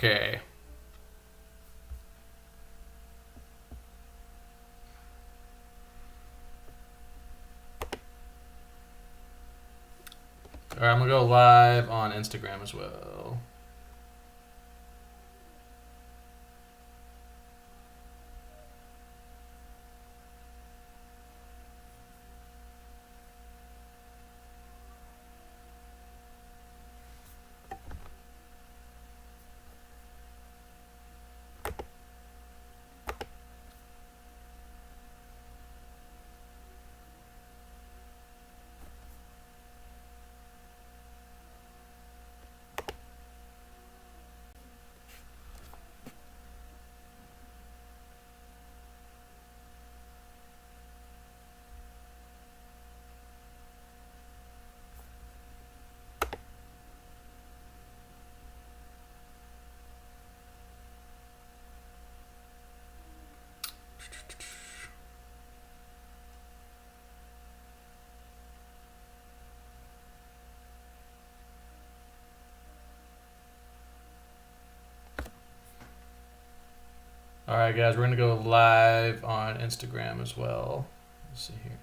Okay. All right, I'm gonna go live on Instagram as well. All right, guys, we're gonna go live on Instagram as well. Let's see here.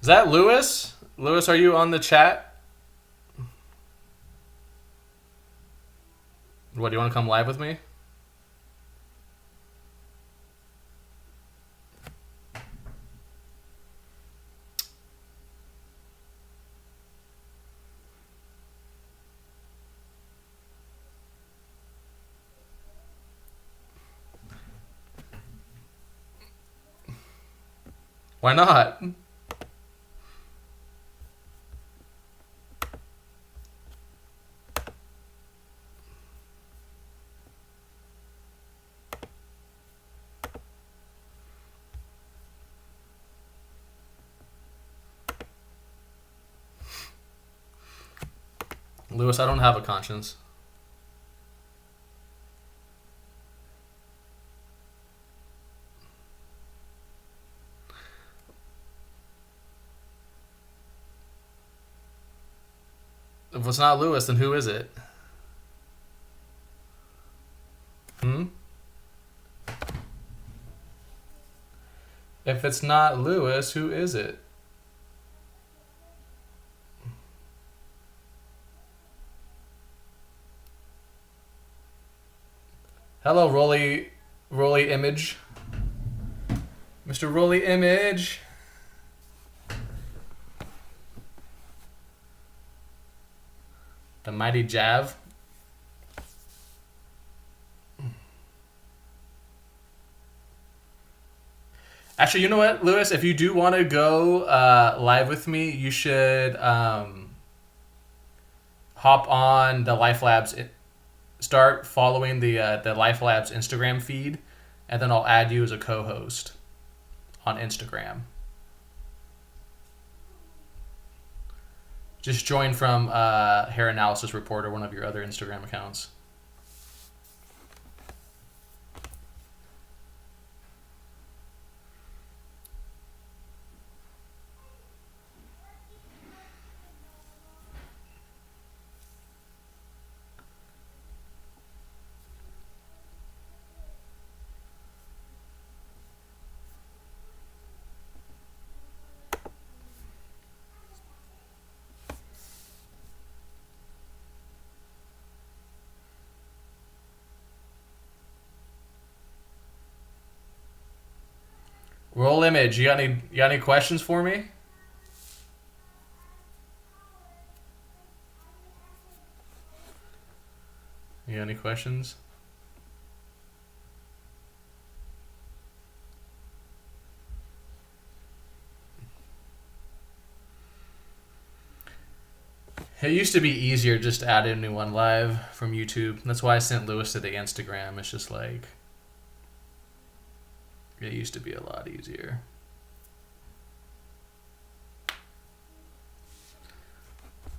Is that Lewis? Lewis, are you on the chat? What, do you want to come live with me? Why not? Lewis, I don't have a conscience. If it's not Lewis, then who is it? If it's not Lewis, who is it? Hello, Rolly Image. Mr. Rolly Image. The mighty Jav. Actually, you know what, Lewis? If you do want to go live with me, you should hop on the Life Labs. Start following the Life Labs Instagram feed, and then I'll add you as a co-host on Instagram. Just join from Hair Analysis Report or one of your other Instagram accounts. Roll Image, you got any questions for me? You got any questions? It used to be easier just to add a new one live from YouTube. That's why I sent Lewis to the Instagram. It's just like, it used to be a lot easier.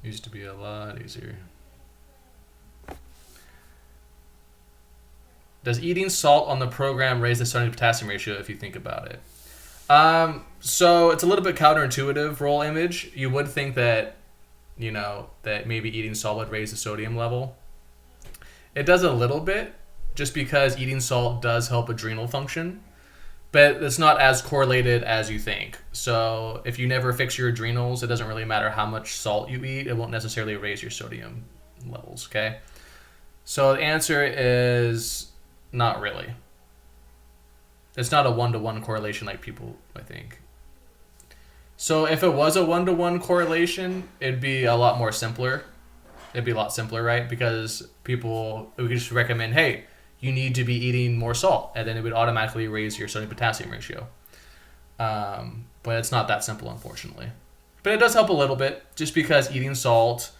Used to be a lot easier. Does eating salt on the program raise the sodium to potassium ratio if you think about it? So it's a little bit counterintuitive role image. You would think that, that maybe eating salt would raise the sodium level. It does a little bit, just because eating salt does help adrenal function, but it's not as correlated as you think. So if you never fix your adrenals, it doesn't really matter how much salt you eat. It won't necessarily raise your sodium levels, okay? So the answer is not really. It's not a one-to-one correlation like people, I think. So if it was a one-to-one correlation, it'd be a lot more simpler. It'd be a lot simpler, right? Because we could just recommend, hey, you need to be eating more salt, and then it would automatically raise your sodium potassium ratio. But it's not that simple, unfortunately. But it does help a little bit, just because eating salt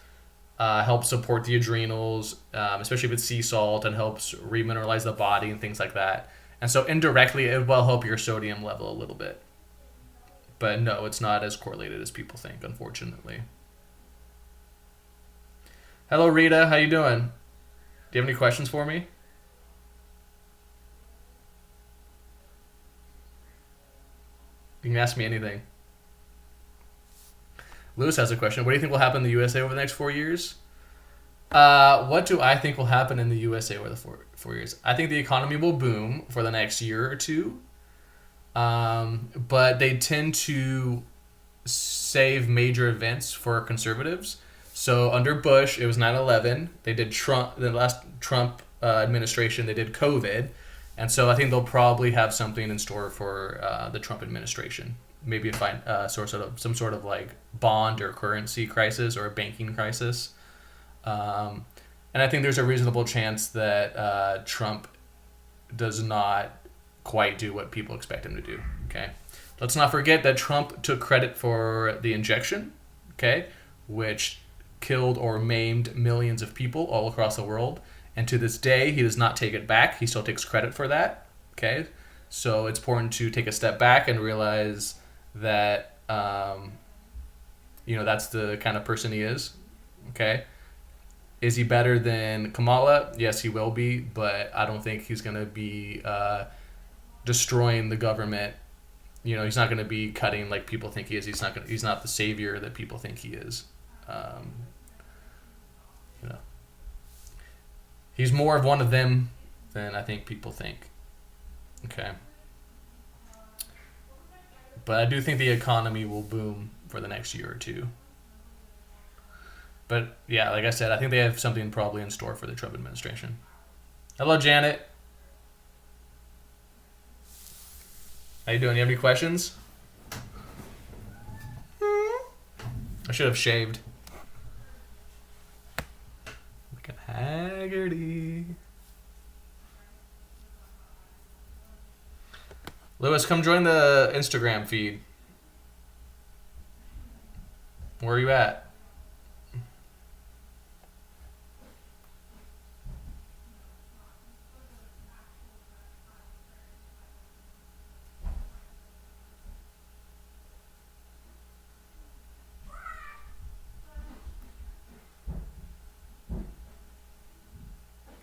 helps support the adrenals, especially with sea salt, and helps remineralize the body and things like that. And so indirectly, it will help your sodium level a little bit. But no, it's not as correlated as people think, unfortunately. Hello, Rita. How you doing? Do you have any questions for me? You can ask me anything. Lewis has a question. What do you think will happen in the USA over the next 4 years? What do I think will happen in the USA over the 4 years? I think the economy will boom for the next year or two. But they tend to save major events for conservatives. So under Bush, it was 9/11. They did the last Trump administration, they did COVID. And so I think they'll probably have something in store for the Trump administration. Maybe some sort of like bond or currency crisis or a banking crisis. And I think there's a reasonable chance that Trump does not quite do what people expect him to do. Okay, let's not forget that Trump took credit for the injection, okay, which killed or maimed millions of people all across the world. And to this day, he does not take it back. He still takes credit for that. Okay, so it's important to take a step back and realize that that's the kind of person he is. Okay, is he better than Kamala? Yes, he will be, but I don't think he's gonna be destroying the government. He's not gonna be cutting like people think he is. He's not the savior that people think he is. He's more of one of them than I think people think. Okay. But I do think the economy will boom for the next year or two. But yeah, like I said, I think they have something probably in store for the Trump administration. Hello, Janet. How you doing? You have any questions? I should have shaved. Looking Haggerty. Lewis, come join the Instagram feed. Where are you at?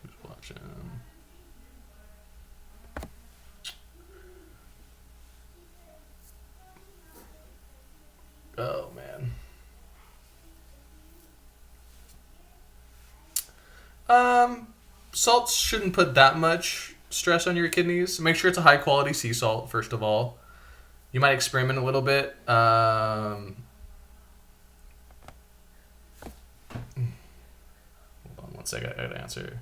Who's watching? Oh, man. Salts shouldn't put that much stress on your kidneys. Make sure it's a high quality sea salt, first of all. You might experiment a little bit. Hold on one second, I gotta answer.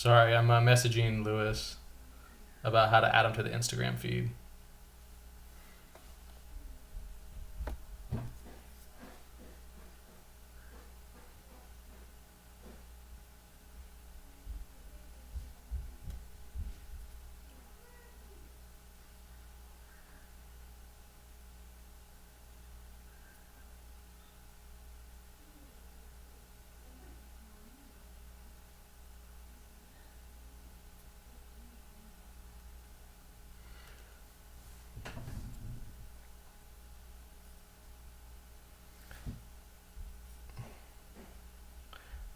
Sorry, I'm messaging Lewis about how to add him to the Instagram feed.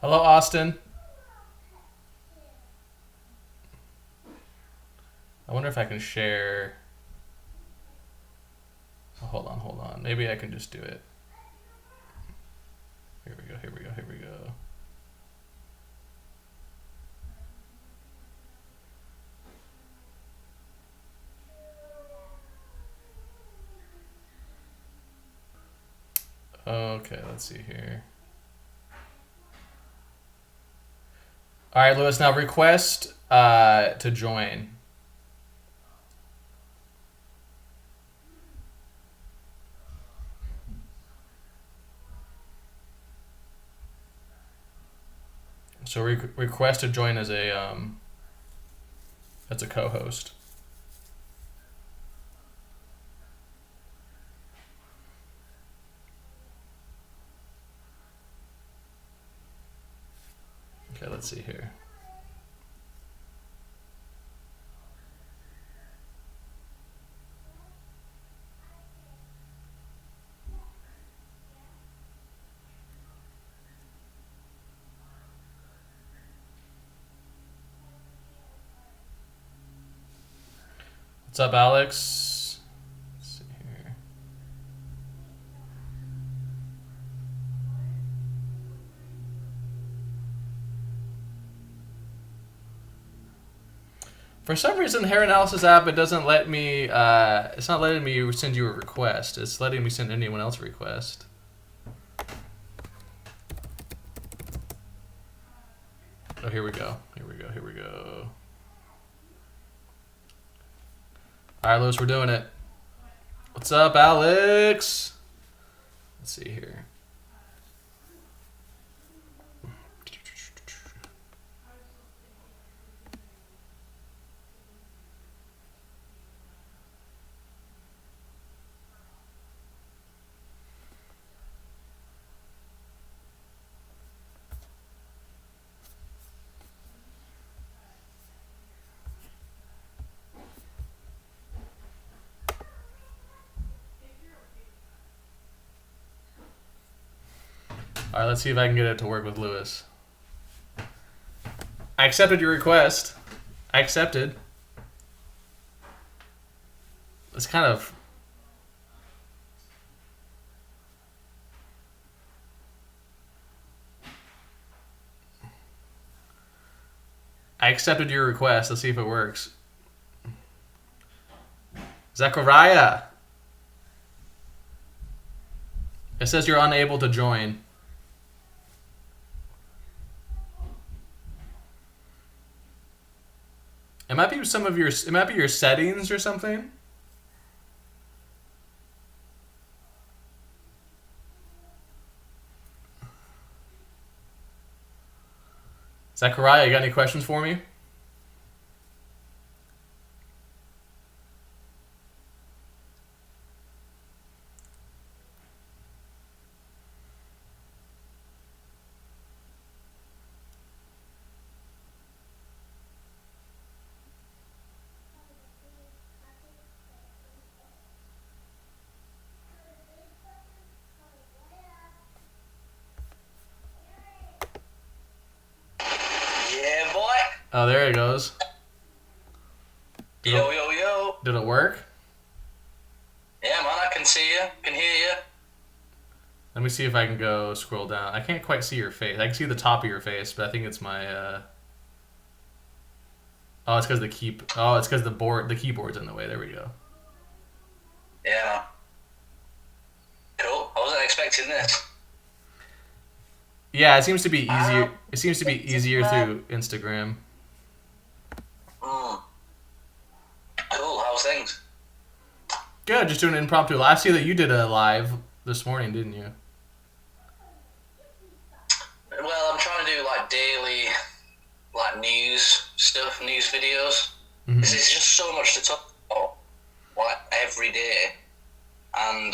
Hello, Austin. I wonder if I can share. Oh, hold on. Maybe I can just do it. Here we go. Okay, let's see here. All right, Lewis, now request to join. So request to join as a co-host. Okay, let's see here. What's up, Alex? Let's see here. For some reason, Hair Analysis app, it doesn't let me, it's not letting me send you a request. It's letting me send anyone else a request. Oh, here we go. All right, Lewis, we're doing it. What's up, Alex? Let's see here. All right, let's see if I can get it to work with Lewis. I accepted your request. I accepted. It's kind of... I accepted your request. Let's see if it works. Zachariah. It says you're unable to join. It might be some of your... It might be your settings or something. Zachariah, you got any questions for me? Oh, there it goes. Yo. Did it work? Yeah, man, I can see you. Can hear you. Let me see if I can go scroll down. I can't quite see your face. I can see the top of your face, but I think it's my... Oh, it's because the keyboard's in the way. There we go. Yeah. Cool. I wasn't expecting this. Yeah, it seems to be easier. It seems to be easier through Instagram. how's things? Good, just doing an impromptu. I see that you did a live this morning, didn't you? Well, I'm trying to do like daily, like news stuff, news videos. Mm-hmm. There's just so much to talk about, like every day, and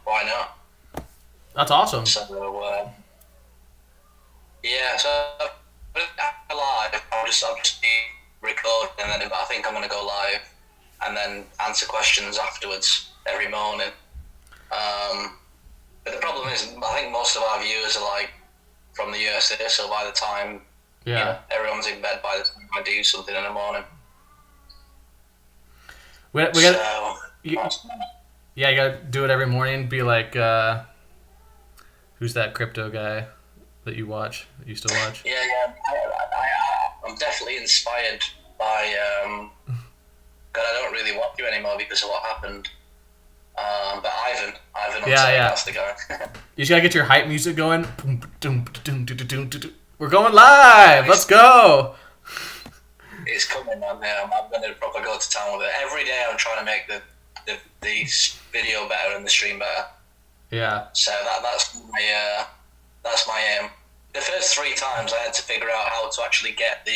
why not? That's awesome. So yeah, so live. I'll just be recording, and then I think I'm gonna go live, and then answer questions afterwards every morning. But the problem is, I think most of our viewers are like from the USA, so by the time everyone's in bed by the time I do something in the morning. We got you gotta do it every morning. Be like, who's that crypto guy that you used to watch? Yeah. I'm definitely inspired by. God, I don't really watch you anymore because of what happened. But Ivan on that's the guy. You just gotta get your hype music going. We're going live. Let's go. It's coming, man. I'm gonna probably go to town with it. Every day I'm trying to make the video better and the stream better. Yeah. So that's my aim. The first 3 times I had to figure out how to actually get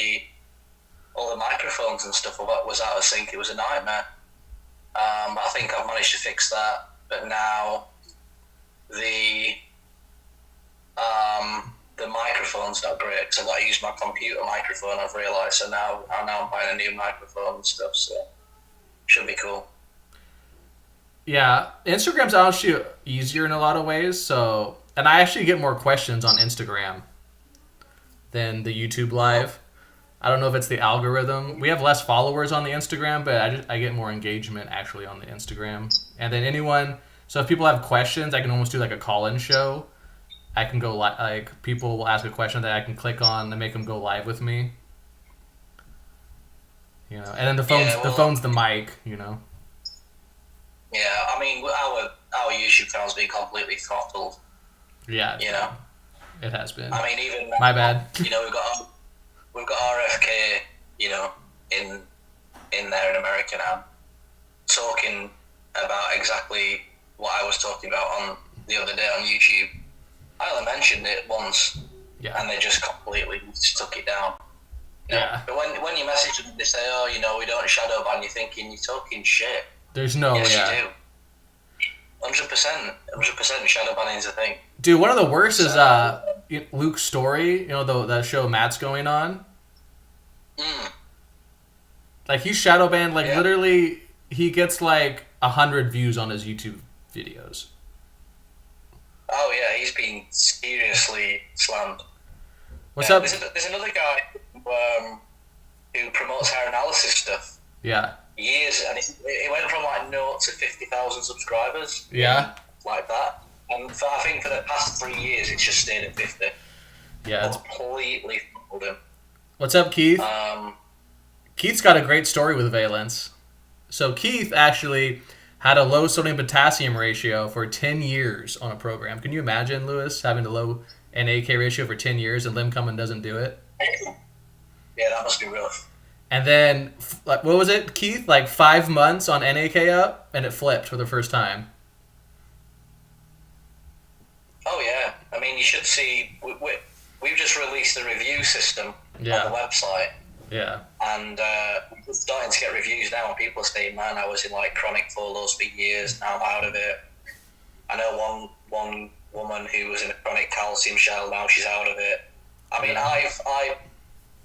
all the microphones and stuff was out of sync. It was a nightmare. I think I've managed to fix that, but now the microphone's not great because I've got to use my computer microphone. I've realised, so now I'm buying a new microphone and stuff. So should be cool. Yeah, Instagram's actually easier in a lot of ways. So, and I actually get more questions on Instagram than the YouTube live. I don't know if it's the algorithm. We have less followers on the Instagram, but I get more engagement actually on the Instagram. And then so if people have questions, I can almost do like a call-in show. I can go like people will ask a question that I can click on and make them go live with me. And then the phone's the mic. Yeah, I mean our YouTube channel's been completely throttled. Yeah. It has been. I mean, even my bad. We've got RFK, in there in America now, talking about exactly what I was talking about on the other day on YouTube. I only mentioned it once, and they just completely took it down. Yeah. But when you message them, they say, "Oh, we don't shadow ban." You're thinking you're talking shit. There's no. Yes, you do. 100% shadow banning is a thing. Dude, one of the worst is Luke's story. The show Matt's going on. Like he's shadow banned. Like literally, he gets like 100 views on his YouTube videos. Oh yeah, he's been seriously slammed. What's up? There's another guy who promotes hair analysis stuff. Yeah. Years, and it went from like 0 to 50,000 subscribers. Yeah. Like that. And I think for the past 3 years, it's just stayed at 50. Yeah. Completely fooled him. What's up, Keith? Keith's got a great story with valence. So Keith actually had a low sodium potassium ratio for 10 years on a program. Can you imagine, Lewis, having a low NAK ratio for 10 years and Lim Cummin doesn't do it? Yeah, that must be rough. And then, what was it, Keith? Like 5 months on NAK up, and it flipped for the first time. Oh, yeah. I mean, you should see... We've just released a review system on the website. Yeah. And we're starting to get reviews now, and people are saying, man, I was in like chronic fall lows for years, now I'm out of it. I know one woman who was in a chronic calcium shell, now she's out of it. I mean,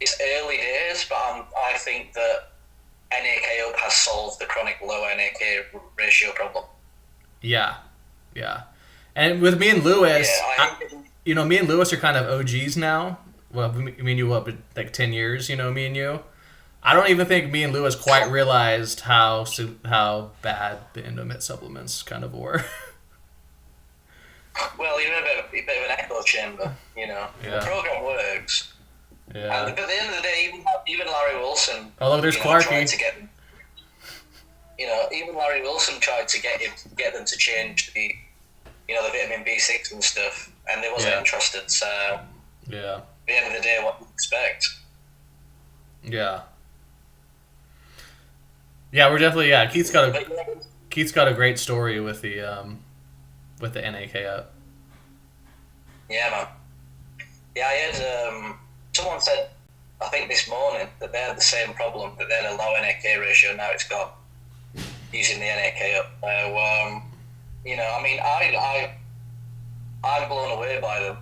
it's early days, but I think that NAK up has solved the chronic low NAK ratio problem. Yeah. And with me and Lewis, me and Lewis are kind of OGs now. Well, me and you up like 10 years, me and you. I don't even think me and Lewis quite realized how bad the Endomit supplements kind of were. Well, you're a bit of an echo chamber, Yeah. The program works. Yeah. But at the end of the day, even Larry Wilson. Oh, look, there's Clarky. Tried to get, even Larry Wilson tried to get them to change the vitamin B6 and stuff, and they wasn't interested. So. Yeah. At the end of the day, what do you expect? Yeah. Yeah, we're definitely But yeah, Keith's got a great story with the NAK up. yeah, man. Yeah, I had someone said, I think this morning, that they had the same problem, that they had a low NAK ratio, now it's gone, using the NAK up. So, I mean, I'm blown away by them.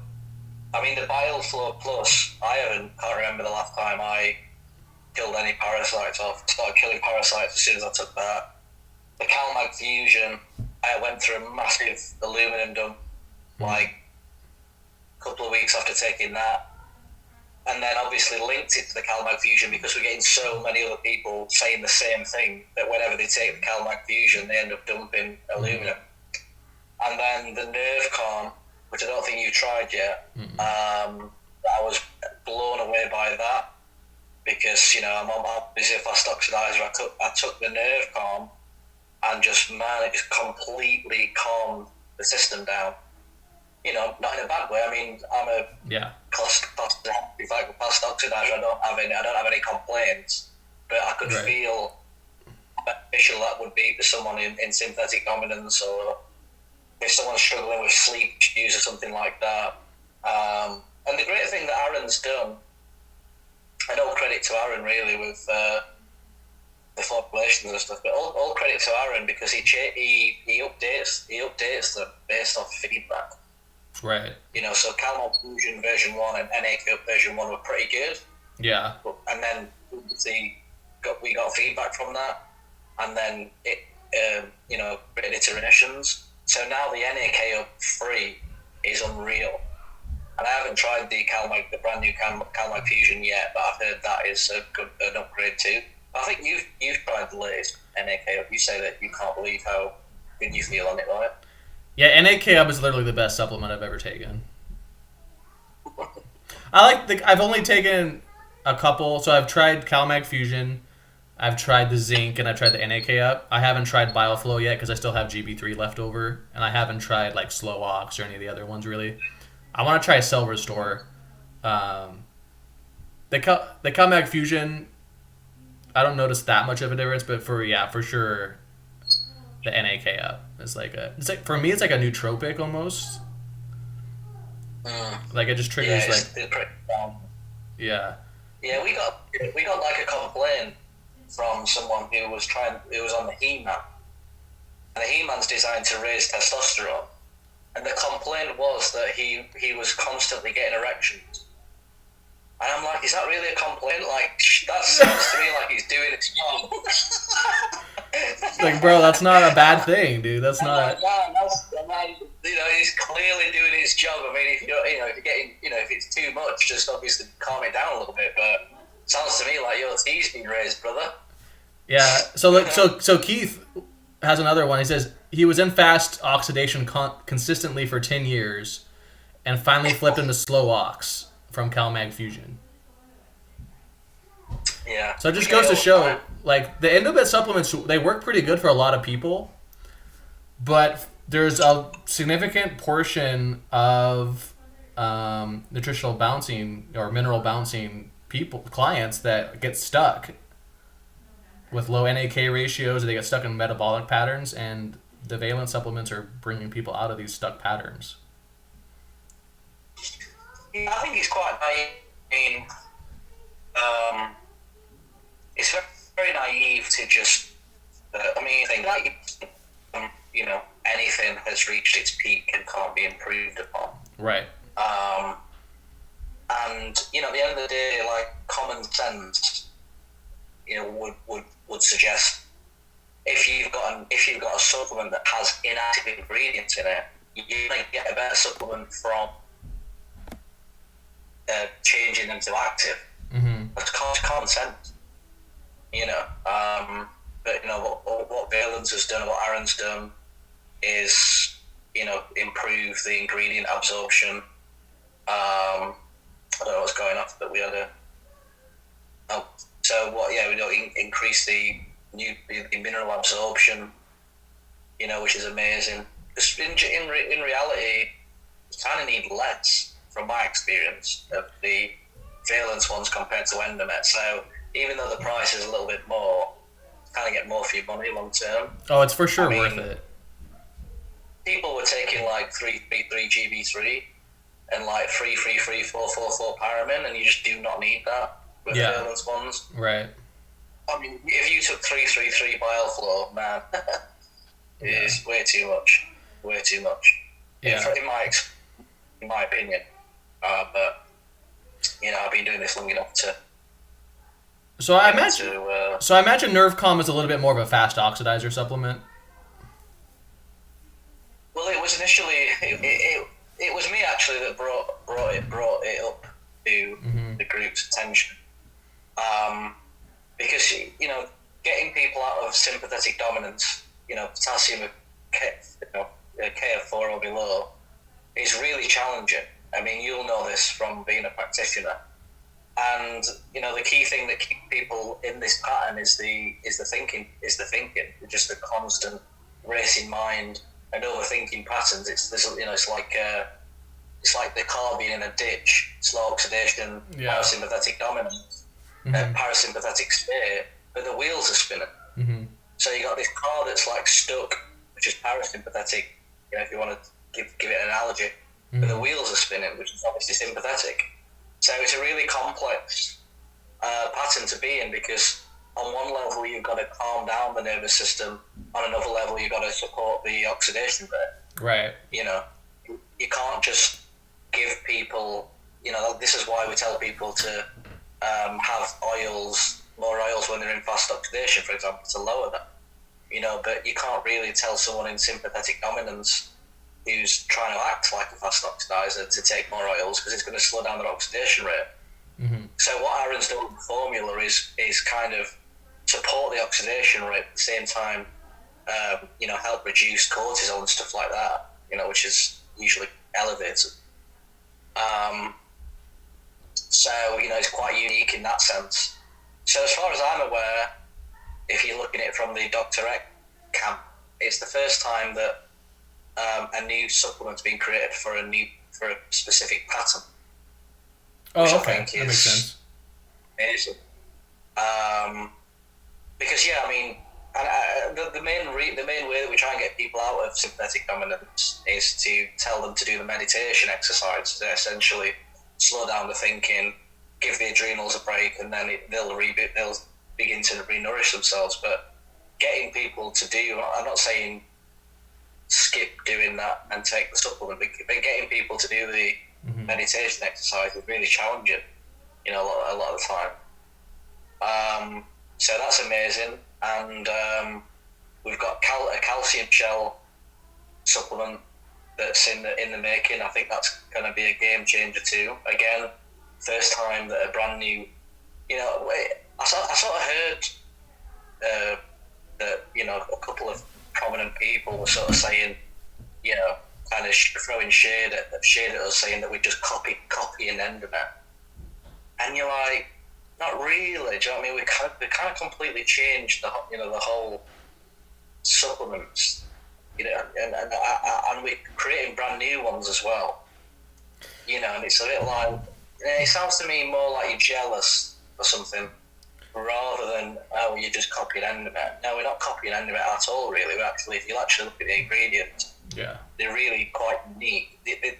I mean, the Bile Flow Plus, can't remember the last time I killed any parasites off. Started killing parasites as soon as I took that. The CalMag Fusion, I went through a massive aluminum dump, like, a couple of weeks after taking that. And then obviously linked it to the CalMag Fusion because we're getting so many other people saying the same thing, that whenever they take the CalMag Fusion, they end up dumping aluminum. And then the Nerve Calm, which I don't think you've tried yet, I was blown away by that because, I'm obviously a fast oxidizer. I took the Nerve Calm and just, man, it just completely calmed the system down. Not in a bad way. I mean, I'm a fast oxidizer. I don't have any complaints, but I could feel how beneficial that would be for someone in synthetic dominance, or if someone's struggling with sleep issues or something like that. And the great thing that Aaron's done, and all credit to Aaron really with the formulations and stuff, but all credit to Aaron because he updates them based off feedback. Right. So CalMag Fusion version 1 and NAK version 1 were pretty good. Yeah. And then we got feedback from that, and then it created iterations. So now the NAK up 3 is unreal. And I haven't tried the brand new CalMag Fusion yet, but I've heard that is an upgrade too. I think you've tried the latest NAK up. You say that you can't believe how good you feel on it, right? Yeah, NAK up is literally the best supplement I've ever taken. I've only taken a couple, so I've tried CalMag Fusion, I've tried the Zinc, and I've tried the NAK up. I haven't tried BioFlow yet because I still have GB3 left over, and I haven't tried like Slow Ox or any of the other ones really. I want to try Cell Restore. The CalMag Fusion, I don't notice that much of a difference, but for sure, the NAK up is for me it's like a nootropic almost. Like it just triggers it's pretty down. Yeah. Yeah, we got like a complaint from someone who was on the He-Man, and the He-Man's designed to raise testosterone, and the complaint was that he was constantly getting erections. And I'm like, is that really a complaint? Like, that sounds to me like he's doing his job. Like, bro, that's not a bad thing, dude. That's not. He's clearly doing his job. I mean, if you're getting, if it's too much, just obviously calm it down a little bit. But it sounds to me like your tea's been raised, brother. Yeah. So Keith has another one. He says he was in fast oxidation consistently for 10 years, and finally flipped into slow ox from CalMag Fusion. Yeah. So it just goes to show, like, the Endobet supplements, they work pretty good for a lot of people, but there's a significant portion of nutritional balancing or mineral balancing clients that get stuck with low NAK ratios, or they get stuck in metabolic patterns, and the valent supplements are bringing people out of these stuck patterns. Yeah, I think it's quite naive. It's very naive to just. Think that anything has reached its peak and can't be improved upon. Right. And at the end of the day, like, common sense, would suggest if you've got a supplement that has inactive ingredients in it, you might get a better supplement from changing them to active. Mm-hmm. That's common sense, But what Valence has done, what Aaron's done, is improve the ingredient absorption. I don't know what's going on, but we had we increase the mineral absorption, which is amazing. Because in reality, you kind of need less, from my experience, of the valence ones compared to Endomet. So even though the price is a little bit more, you kind of get more for your money long term. Oh, it's for sure I mean, worth it. People were taking like 333 GB3 and like 444 Paramin, and you just do not need that with the valence ones. Right. I mean, if you took 333 Bioflow, man, it is way too much. Way too much. Yeah. In my opinion. But, you know, I've been doing this long enough to... So I imagine Nerve Calm is a little bit more of a fast oxidizer supplement. Well, it was initially... It was me, actually, that brought it up to the group's attention. Because, you know, getting people out of sympathetic dominance, you know, potassium of K of 4 or below, is really challenging. I mean, you'll know this from being a practitioner. And, you know, the key thing that keeps people in this pattern is the thinking. Just the constant racing mind and overthinking patterns. It's like the car being in a ditch, slow oxidation, parasympathetic dominance, parasympathetic state, but the wheels are spinning. Mm-hmm. So you got this car that's like stuck, which is parasympathetic, you know, if you want to give it an analogy, but the wheels are spinning, which is obviously sympathetic. So it's a really complex pattern to be in, because on one level you've got to calm down the nervous system, on another level you've got to support the oxidation rate. Right. You know, you can't just give people, you know, this is why we tell people to have more oils when they're in fast oxidation, for example, to lower that. You know, but you can't really tell someone in sympathetic dominance who's trying to act like a fast oxidizer to take more oils, because it's going to slow down their oxidation rate. Mm-hmm. So what Aaron's done with the formula is kind of support the oxidation rate at the same time, you know, help reduce cortisol and stuff like that, you know, which is usually elevated. So, you know, it's quite unique in that sense. So as far as I'm aware, if you're looking at it from the Dr. Eck camp, it's the first time that a new supplement's been created for a specific pattern. Oh, okay, that makes sense. Amazing. Because I mean, the main way that we try and get people out of sympathetic dominance is to tell them to do the meditation exercise to essentially slow down the thinking, give the adrenals a break, and then they'll begin to re-nourish themselves. But getting people to do, I'm not saying skip doing that and take the supplement, but getting people to do the meditation exercise is really challenging, you know, a lot of the time. So that's amazing. And we've got a calcium shell supplement that's in the making. I think that's going to be a game changer too. Again, first time that a brand new, you know, I sort of heard that, you know, a couple of prominent people were sort of saying, you know, kind of throwing shade at us, saying that we just copy and end of it. And you're like, not really. Do you know what I mean? We kind of completely changed the whole supplements, you know, and we're creating brand new ones as well. You know, and it's a bit like, it sounds to me more like you're jealous or something, rather than, oh, you just copied Endomet. No, we're not copying Endomet at all, really. If you actually look at the ingredients, they're really quite unique. We're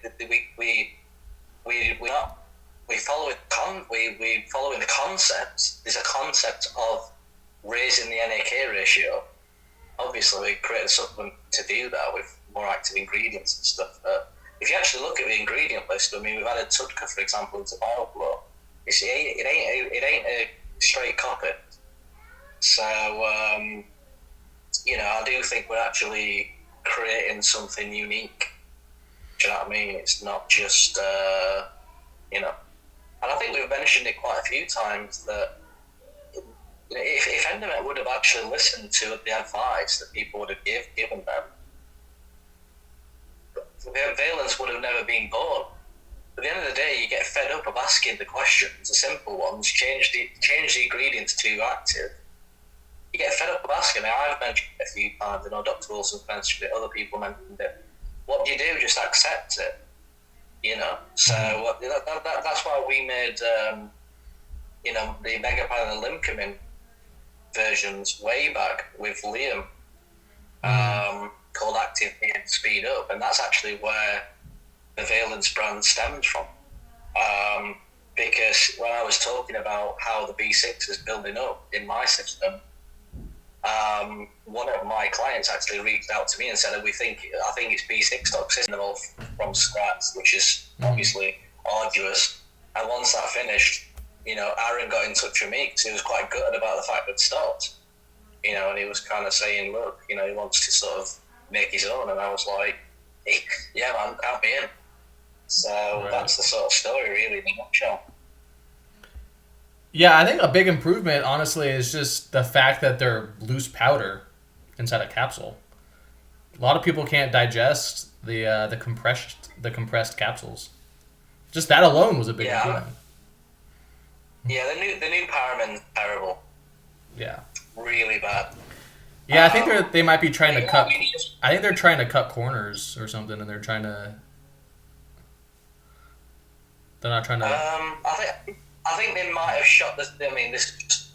following the concept. There's a concept of raising the NAK ratio. Obviously, we created a supplement to do that with more active ingredients and stuff. But if you actually look at the ingredient list, I mean, we've added Tudka, for example, into BioFlow. It ain't a straight copy. So, you know, I do think we're actually creating something unique. Do you know what I mean? It's not just, you know, and I think we've mentioned it quite a few times that, you know, if Endomet would have actually listened to the advice that people would have given them, Valence would have never been born. At the end of the day, you get fed up of asking the questions, the simple ones, change the ingredients to active. You get fed up of asking it. I've mentioned it a few times, I know Dr. Wilson's mentioned it, other people mentioned it. What do you do? Just accept it. You know, so that's why we made, you know, the Megapan and Limcamin versions way back with Liam, called Active and Speed Up, and that's actually where the Valence brand stems from. Because when I was talking about how the B6 is building up in my system, one of my clients actually reached out to me and said, I think it's B6 toxicity from scratch, which is obviously arduous. And once that finished, Aaron got in touch with me because he was quite gutted about the fact that it stopped. And he was kind of saying, look, he wants to sort of make his own. And I was like, hey, yeah, man, count me in. So That's the sort of story, really, in a nutshell. Yeah, I think a big improvement, honestly, is just the fact that they're loose powder inside a capsule. A lot of people can't digest the compressed capsules. Just that alone was a big improvement. Yeah, the new Paramin's terrible. Yeah. Really bad. Yeah, I think they might be trying to cut. I think they're trying to cut corners or something, and they're trying to. They're not trying to. I think they might have shot this. I mean, this is just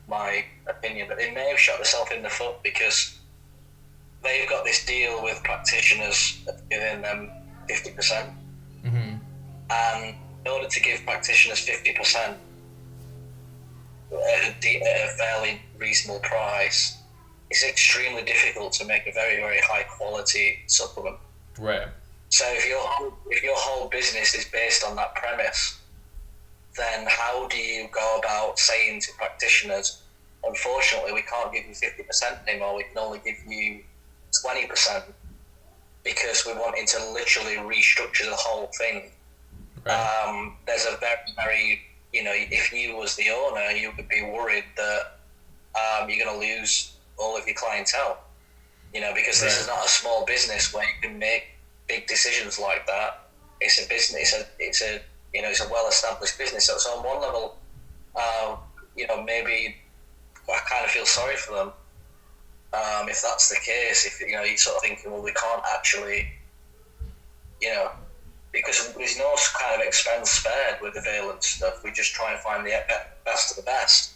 my opinion, but they may have shot themselves in the foot because they've got this deal with practitioners giving them 50%, and in order to give practitioners 50% at a fairly reasonable price, it's extremely difficult to make a very, very high quality supplement. Right. So if your whole business is based on that premise, then how do you go about saying to practitioners, unfortunately, we can't give you 50% anymore, we can only give you 20% because we're wanting to literally restructure the whole thing. Right. There's a very, very, if you was the owner, you would be worried that you're going to lose all of your clientele, because this is not a small business where you can make big decisions like that. It's a business, it's a well-established business. So on one level, maybe I kind of feel sorry for them. If that's the case, if you're sort of thinking, well, we can't actually, because there's no kind of expense spared with the Valence stuff. We just try and find the best of the best.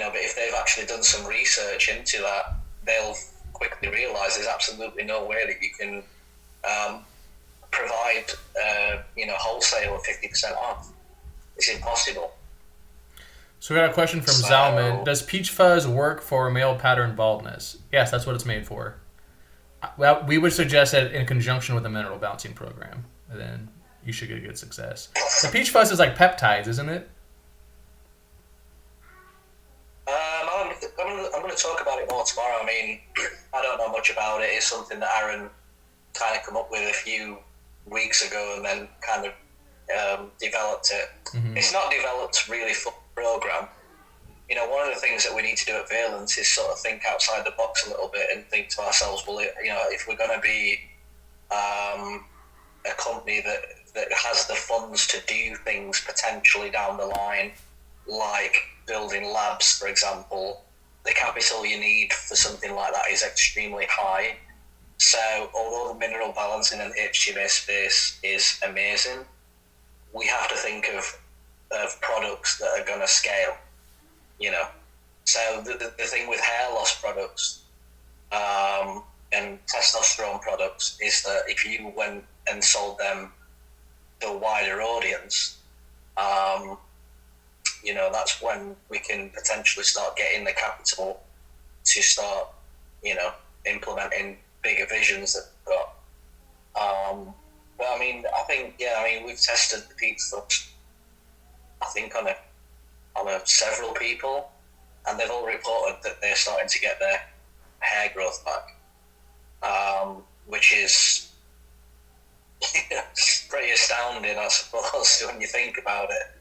But if they've actually done some research into that, they'll quickly realise there's absolutely no way that you can provide wholesale of 50% off. It's impossible. So we got a question from Zalman. Does peach fuzz work for male pattern baldness? Yes, that's what it's made for. Well, we would suggest that in conjunction with a mineral balancing program, and then you should get a good success. The peach fuzz is like peptides, isn't it? I'm going to talk about it more tomorrow. I mean, I don't know much about it. It's something that Aaron kind of come up with a few weeks ago and then kind of developed it. It's not developed really for the program. One of the things that we need to do at Valence is sort of think outside the box a little bit and think to ourselves, well, if we're going to be a company that has the funds to do things potentially down the line, like building labs, for example, the capital you need for something like that is extremely high. So although the mineral balancing and HTMA space is amazing, we have to think of products that are going to scale, So the thing with hair loss products and testosterone products is that if you went and sold them to a wider audience, that's when we can potentially start getting the capital to start, implementing bigger visions that we've got. But I mean, we've tested the peach fuzz, I think on several people, and they've all reported that they're starting to get their hair growth back, which is pretty astounding, I suppose, when you think about it.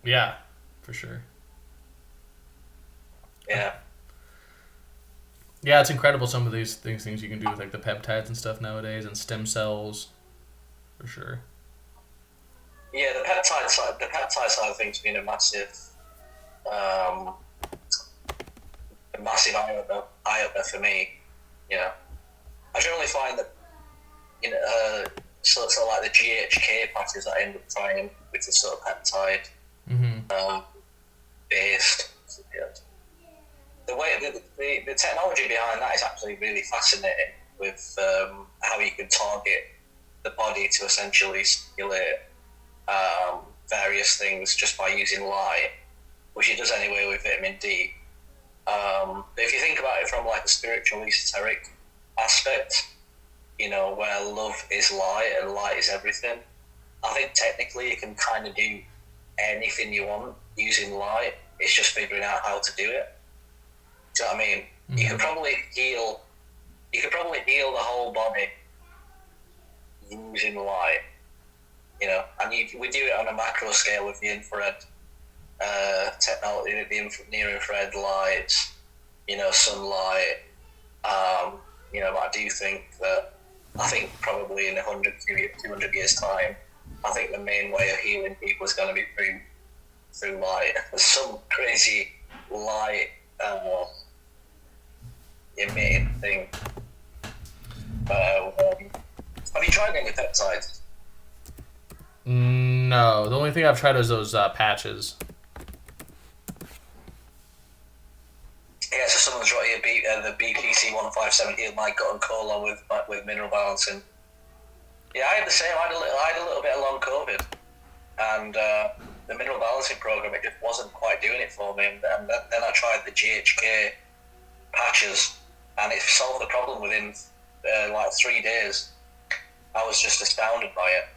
Yeah, for sure. Yeah. Yeah, it's incredible some of these things you can do with like the peptides and stuff nowadays and stem cells, for sure. Yeah, the peptide side of things has been a massive eye opener for me. I generally find that sort of like the GHK patches that I end up trying, which is sort of peptide based. The way the technology behind that is actually really fascinating with how you can target the body to essentially stimulate various things just by using light, which it does anyway with vitamin D. But if you think about it from like a spiritual, esoteric aspect, where love is light and light is everything, I think technically you can kind of do anything you want using light. It's just figuring out how to do it. Do you know what I mean? Mm-hmm. You could probably heal the whole body using light. And we do it on a macro scale with the infrared technology, the near-infrared lights, sunlight. But I do think that probably in 100, 200 years' time, I think the main way of healing people is going to be through light. There's some crazy light emitting thing. Have you tried any peptides? No, the only thing I've tried is those patches. Yeah, so someone's got here the BPC 157 healed my gut and colon with mineral balancing. Yeah, I had the same. I had a little bit of long COVID, and the mineral balancing program, it just wasn't quite doing it for me. And then I tried the GHK patches, and it solved the problem within like 3 days. I was just astounded by it.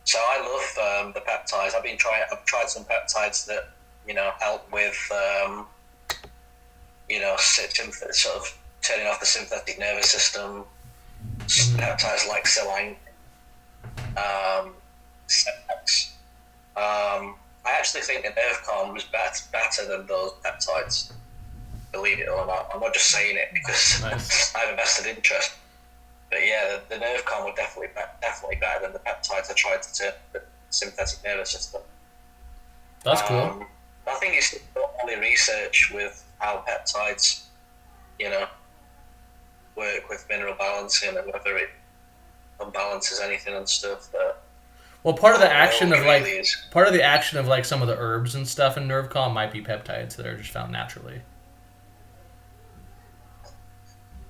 So I love the peptides. I've tried some peptides that help with sort of turning off the sympathetic nervous system. Peptides like Selang, Sepax. I actually think the nerve calm was better than those peptides. Believe it or not, I'm not just saying it because nice. I have a vested interest. But yeah, the nerve calm was definitely better than the peptides I tried to turn the sympathetic nervous system. That's cool. I think it's only research with how peptides, work with mineral balancing and whether it unbalances anything and stuff. Well, part of the action of like some of the herbs and stuff in nerve calm might be peptides that are just found naturally.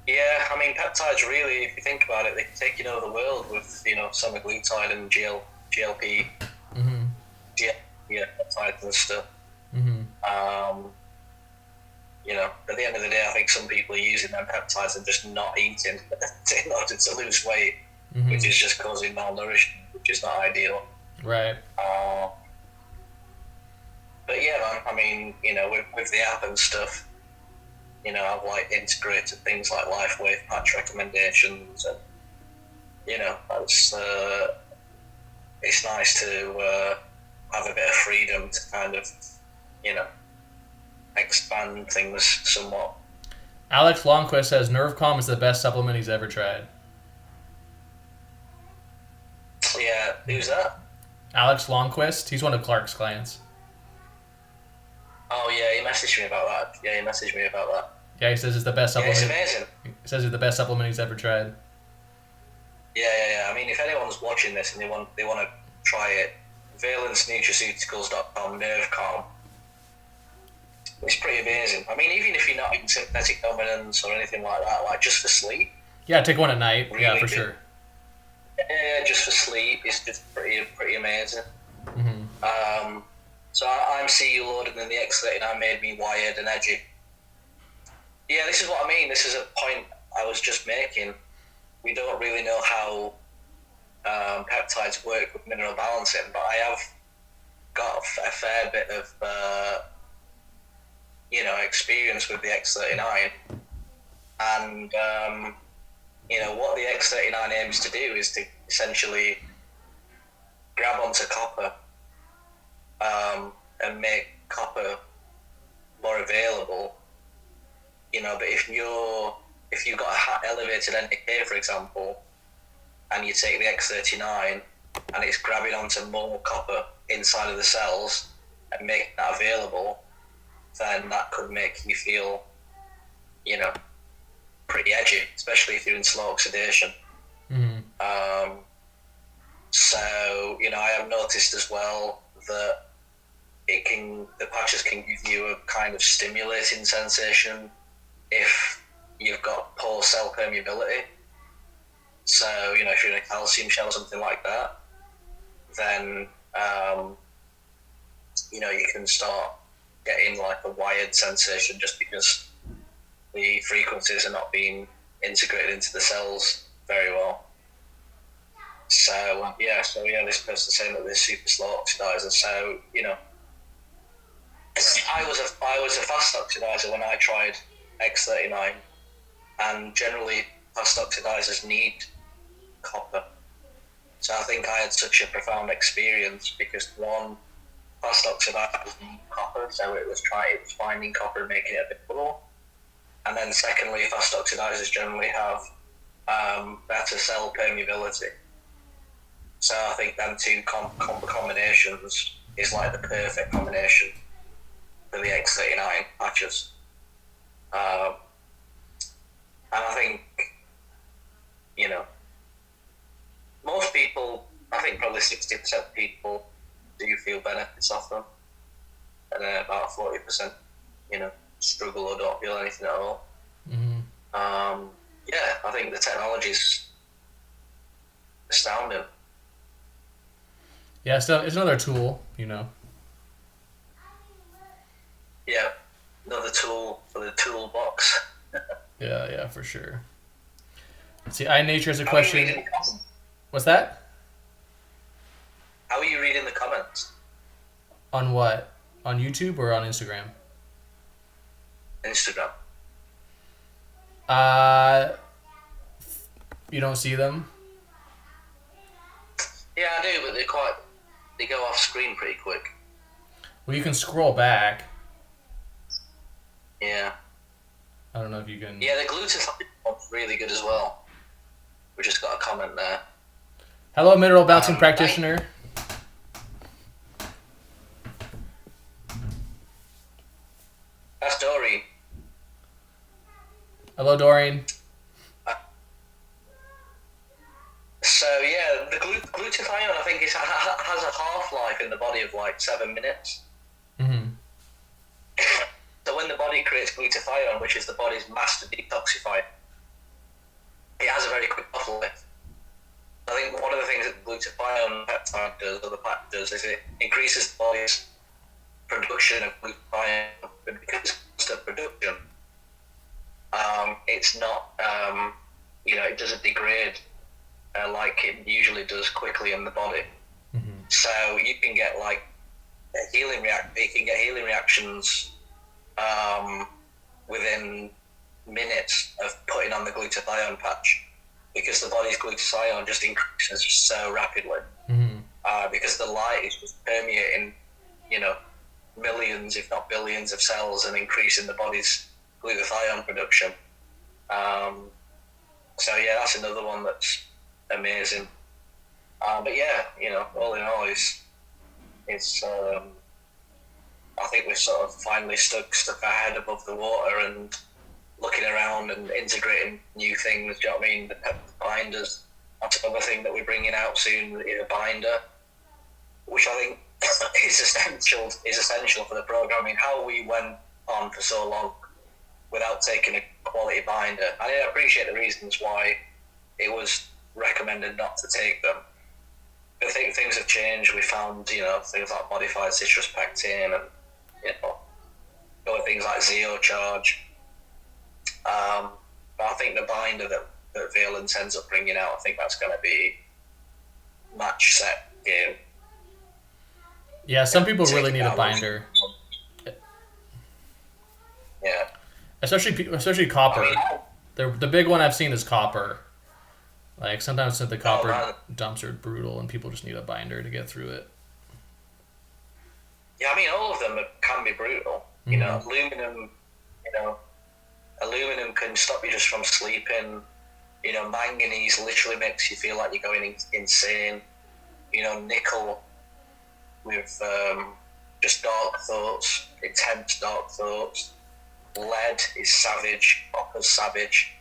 Yeah, I mean peptides really, if you think about it, they can take over the world with semaglutide and GLP, peptides and stuff. Mm-hmm. At the end of the day, I think some people are using them peptides and just not eating in order to lose weight, which is just causing malnourishment, which is not ideal. Right. But yeah, man, I mean, with the app and stuff, I've like integrated things like life weight patch recommendations, and it's nice to have a bit of freedom to kind of expand things somewhat. Alex Longquist says Nerve Calm is the best supplement he's ever tried. Yeah, who's that? Alex Longquist. He's one of Clark's clients. Oh yeah, he messaged me about that. Yeah, he says it's the best supplement. Yeah, it's amazing. He says it's the best supplement he's ever tried. Yeah. I mean, if anyone's watching this and they want to try it, valencenutraceuticals.com, Nerve Calm. It's pretty amazing. I mean, even if you're not in sympathetic dominance or anything like that, like just for sleep. Yeah, take one at night. Really yeah, for sure. Yeah, just for sleep, it's just pretty amazing. Mm-hmm. So I'm CU loaded, and the X39 made me wired and edgy. Yeah, this is what I mean. This is a point I was just making. We don't really know how peptides work with mineral balancing, but I have got a fair bit of experience with the X39, and what the X39 aims to do is to essentially grab onto copper and make copper more available. But if you've got a elevated NAK, for example, and you take the X39 and it's grabbing onto more copper inside of the cells and making that available, then that could make you feel, pretty edgy, especially if you're in slow oxidation. Mm-hmm. So, I have noticed as well that the patches can give you a kind of stimulating sensation if you've got poor cell permeability. So, if you're in a calcium shell or something like that, then, you can start getting like a wired sensation just because the frequencies are not being integrated into the cells very well. So, this person's saying that they're super slow oxidizer. So, I was a fast oxidizer when I tried X39, and generally fast oxidizers need copper. So I think I had such a profound experience because one, fast oxidizers need copper, so it was finding copper and making it available. And then secondly, fast oxidizers generally have better cell permeability. So I think them two combinations is like the perfect combination for the X39 patches. And I think, most people, I think probably 60% of people do feel benefits of them. And then about 40%, struggle or don't feel anything at all. Mm-hmm. I think the technology's astounding. Yeah, so it's another tool, Yeah, another tool for the toolbox. Yeah, for sure. See, iNature has a How are you reading question. the comments? What's that? How are you reading the comments? On what? On YouTube or on Instagram? Instagram. You don't see them? Yeah, I do, but they go off screen pretty quick. Well, you can scroll back. Yeah. I don't know if you can. Yeah, the glutathione one's really good as well. We just got a comment there. Hello, mineral balancing practitioner. That's Doreen. Hello, Doreen. So yeah, the glutathione I think has a half-life in the body of like 7 minutes. Mm-hmm. So when the body creates glutathione, which is the body's master detoxifier, it has a very quick half-life. I think one of the things that glutathione peptide does, or the PAC does, is it increases the body's production of glutathione, but because it's constant production, it's not, it doesn't degrade like it usually does quickly in the body. Mm-hmm. So you can get like healing reactions within minutes of putting on the glutathione patch, because the body's glutathione just increases so rapidly. Mm-hmm. Because the light is just permeating, millions, if not billions of cells and increasing the body's glutathione production. So yeah, that's another one that's amazing. But yeah, all in all, it's I think we've sort of finally stuck our head above the water and looking around and integrating new things. Do you know what I mean? The binders. That's another thing that we're bringing out soon, is a binder, which I think is essential for the program. I mean, how we went on for so long without taking a quality binder. I appreciate the reasons why it was recommended not to take them. I think things have changed. We found, things like modified citrus pectin and, other things like Zeocharge. But I think the binder that Rowlands ends up bringing out, I think that's going to be match set game. Yeah, some people really need a binder. Yeah. Especially copper. The big one I've seen is copper. Like, sometimes the copper dumps are brutal and people just need a binder to get through it. Yeah, I mean, all of them can be brutal. Mm-hmm. Aluminum can stop you just from sleeping. Manganese literally makes you feel like you're going insane. Nickel with just dark thoughts, intense dark thoughts. Lead is savage, copper's savage.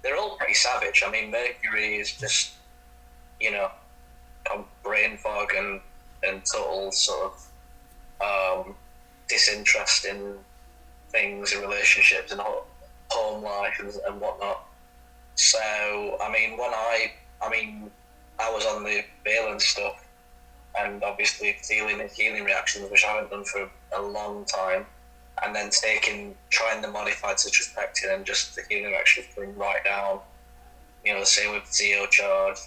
They're all pretty savage. I mean, mercury is just, brain fog and total sort of disinterest in things and relationships and home life and whatnot. So, I mean, I was on the Rowlands stuff and obviously feeling and healing reactions, which I haven't done for a long time, and then trying the modified citrus pectin and just the healing reactions coming right down. The same with zero charge.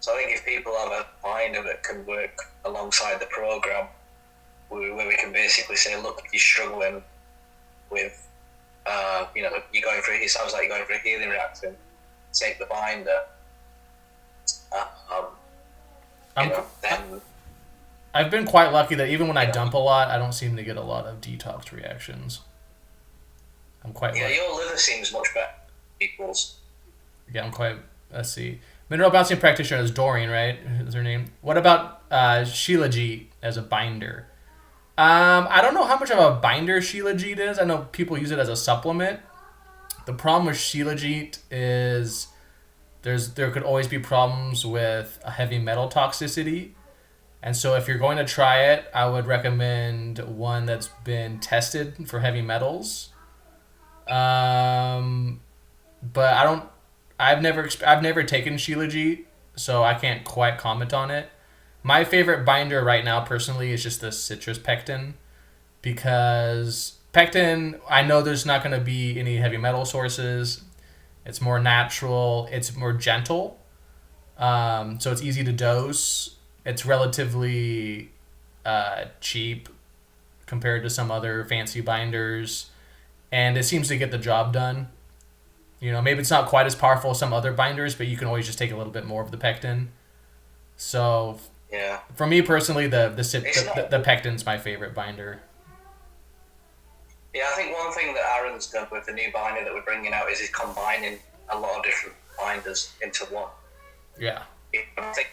So I think if people have a binder that can work alongside the program, where we can basically say, look, if you're struggling with, you're going through, it sounds like you're going through a healing reaction, take the binder. Then I've been quite lucky that even when I dump a lot, I don't seem to get a lot of detox reactions. I'm quite lucky. Your liver seems much better than people's. Yeah, I'm quite. Let's see. Mineral balancing practitioner is Doreen, right? Is her name? What about Shilajit as a binder? I don't know how much of a binder Shilajit is. I know people use it as a supplement. The problem with Shilajit is there could always be problems with a heavy metal toxicity. And so if you're going to try it, I would recommend one that's been tested for heavy metals. But I've never taken Shilajit, so I can't quite comment on it. My favorite binder right now personally is just the citrus pectin, because pectin, I know there's not going to be any heavy metal sources. It's more natural. It's more gentle. So it's easy to dose. It's relatively cheap compared to some other fancy binders. And it seems to get the job done. Maybe it's not quite as powerful as some other binders, but you can always just take a little bit more of the pectin. So, yeah. For me personally, the pectin's my favorite binder. Yeah, I think one thing that Aaron's done with the new binder that we're bringing out is he's combining a lot of different binders into one. Yeah. I think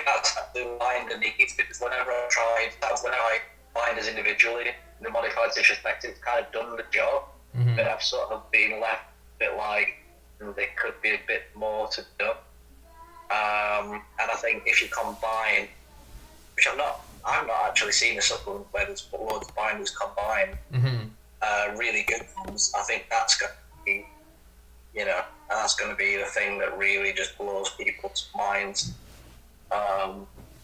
that's the binder needs, because whenever I binders individually, the modified citrus pectin's kind of done the job, Mm-hmm. but I've sort of been left a bit like there could be a bit more to do. And I think if you combine, which I've not actually seen a supplement where there's loads of binders combined, really good ones. I think that's going to be, that's going to be the thing that really just blows people's minds.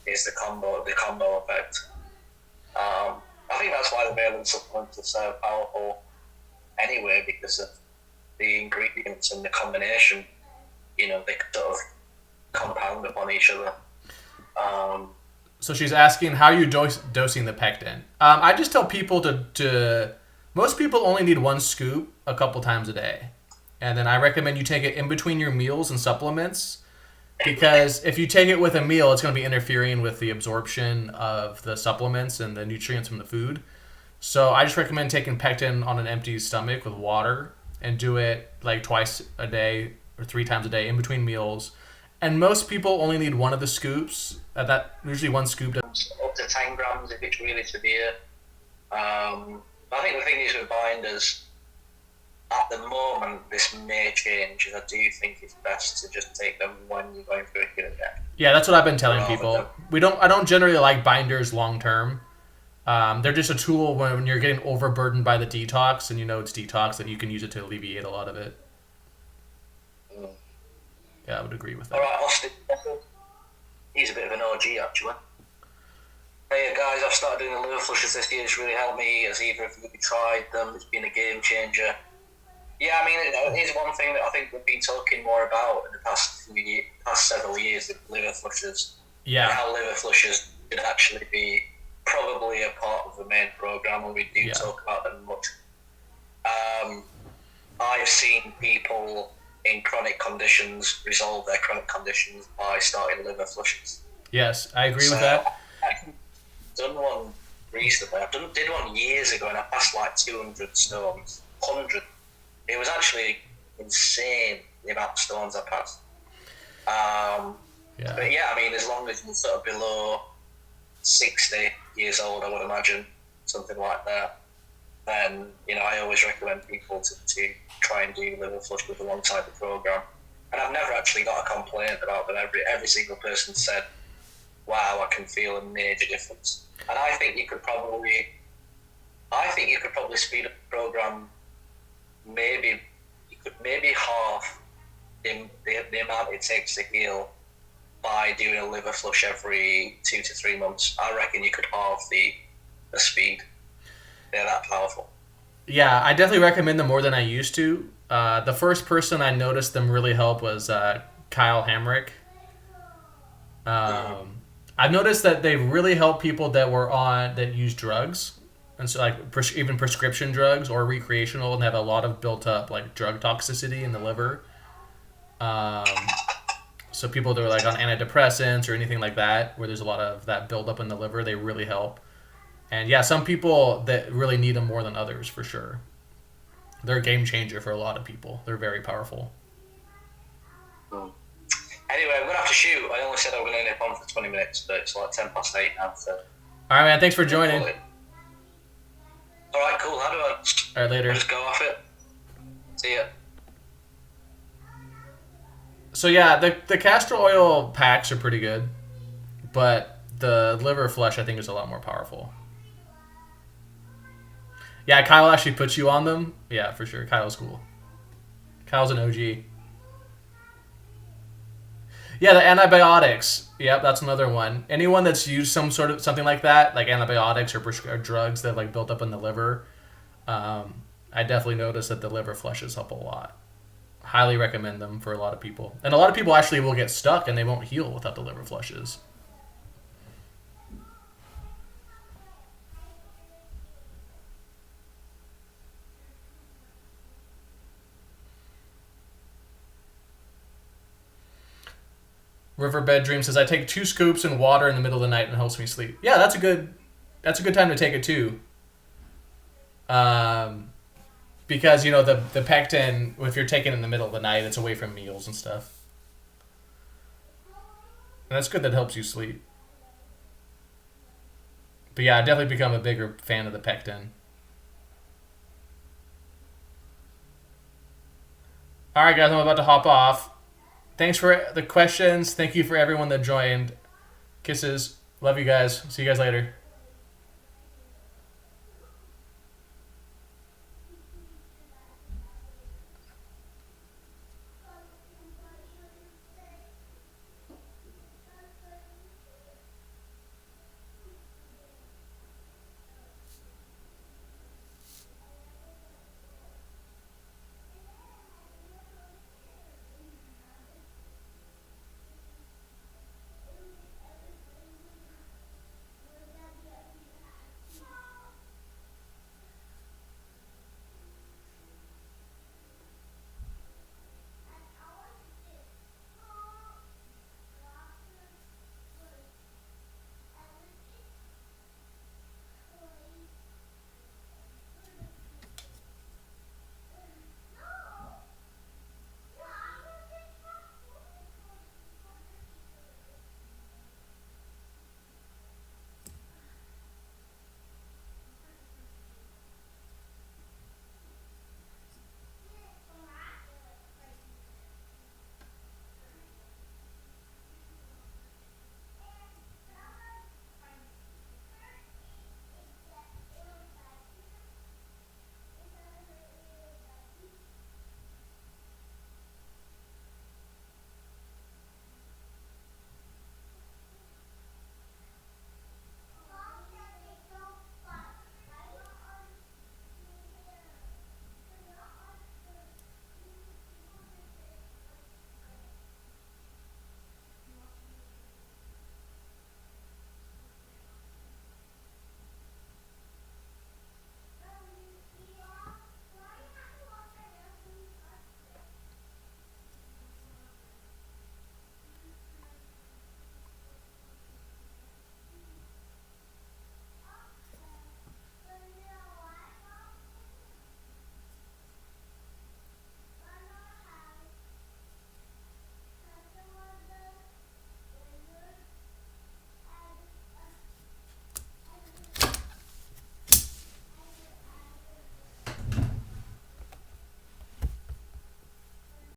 Is the combo effect. I think that's why the Rowlands supplements are so powerful anyway, because of the ingredients and the combination. They sort of compound upon each other. So she's asking, how are you dosing the pectin? I just tell people to most people only need one scoop a couple times a day. And then I recommend you take it in between your meals and supplements, because if you take it with a meal, it's going to be interfering with the absorption of the supplements and the nutrients from the food. So I just recommend taking pectin on an empty stomach with water, and do it like twice a day or 3 times a day in between meals. And most people only need one of the scoops. Usually one scoop. Up to 10 grams if it's really severe. I think the thing is with binders, at the moment, this may change, and I do think it's best to just take them when you're going through a healing reaction. Yeah, that's what I've been telling people. I don't generally like binders long term. They're just a tool when you're getting overburdened by the detox, and it's detox, that you can use it to alleviate a lot of it. Yeah, I would agree with that. All right, Austin. He's a bit of an OG, actually. Hey guys, I've started doing the liver flushes this year. It's really helped me. Has either of you tried them? It's been a game changer. Yeah, I mean, it is one thing that I think we've been talking more about in the past several years, the liver flushes. Yeah. And how liver flushes should actually be probably a part of the main program, and we do talk about them much. I've seen people in chronic conditions resolve their chronic conditions by starting liver flushes. Yes, I agree with that. I've done one recently. Did one years ago, and I passed like 200 stones. 100. It was actually insane the amount of stones I passed. But yeah, I mean, as long as you're sort of below 60 years old, I would imagine, something like that, then, I always recommend people to try and do liver flushes alongside the program. And I've never actually got a complaint about them. Every single person said wow, I can feel a major difference. And I think you could probably speed up the program. Maybe you could maybe half the amount it takes to heal by doing a liver flush every 2 to 3 months. I reckon you could halve the speed. They're that powerful. Yeah, I definitely recommend them more than I used to. The first person I noticed them really help was Kyle Hamrick. I've noticed that they really help people that use drugs, and so like even prescription drugs or recreational, and have a lot of built up like drug toxicity in the liver. Um, so people that are like on antidepressants or anything like that, where there's a lot of that buildup in the liver, they really help. And yeah, some people that really need them more than others for sure. They're a game changer for a lot of people. They're very powerful. Mm. Anyway, I'm going to have to shoot. I only said I was going to nip on for 20 minutes, but it's like 10 past 8 now. So. All right, man. Thanks for joining. All right, cool. How do I? All right, later. Just go off it. See ya. So yeah, the castor oil packs are pretty good, but the liver flush I think is a lot more powerful. Yeah, Kyle actually puts you on them. Yeah, for sure. Kyle's cool. Kyle's an OG. Yeah, the antibiotics. Yep, that's another one. Anyone that's used something like that, like antibiotics or drugs that like built up in the liver, I definitely noticed that the liver flushes up a lot. Highly recommend them for a lot of people. And a lot of people actually will get stuck and they won't heal without the liver flushes. Riverbed Dream says, I take 2 scoops in water in the middle of the night and it helps me sleep. Yeah, that's a good time to take it too. Because, you know, the pectin, if you're taking it in the middle of the night, it's away from meals and stuff. And that's good that it helps you sleep. But yeah, I've definitely become a bigger fan of the pectin. Alright guys, I'm about to hop off. Thanks for the questions. Thank you for everyone that joined. Kisses. Love you guys. See you guys later.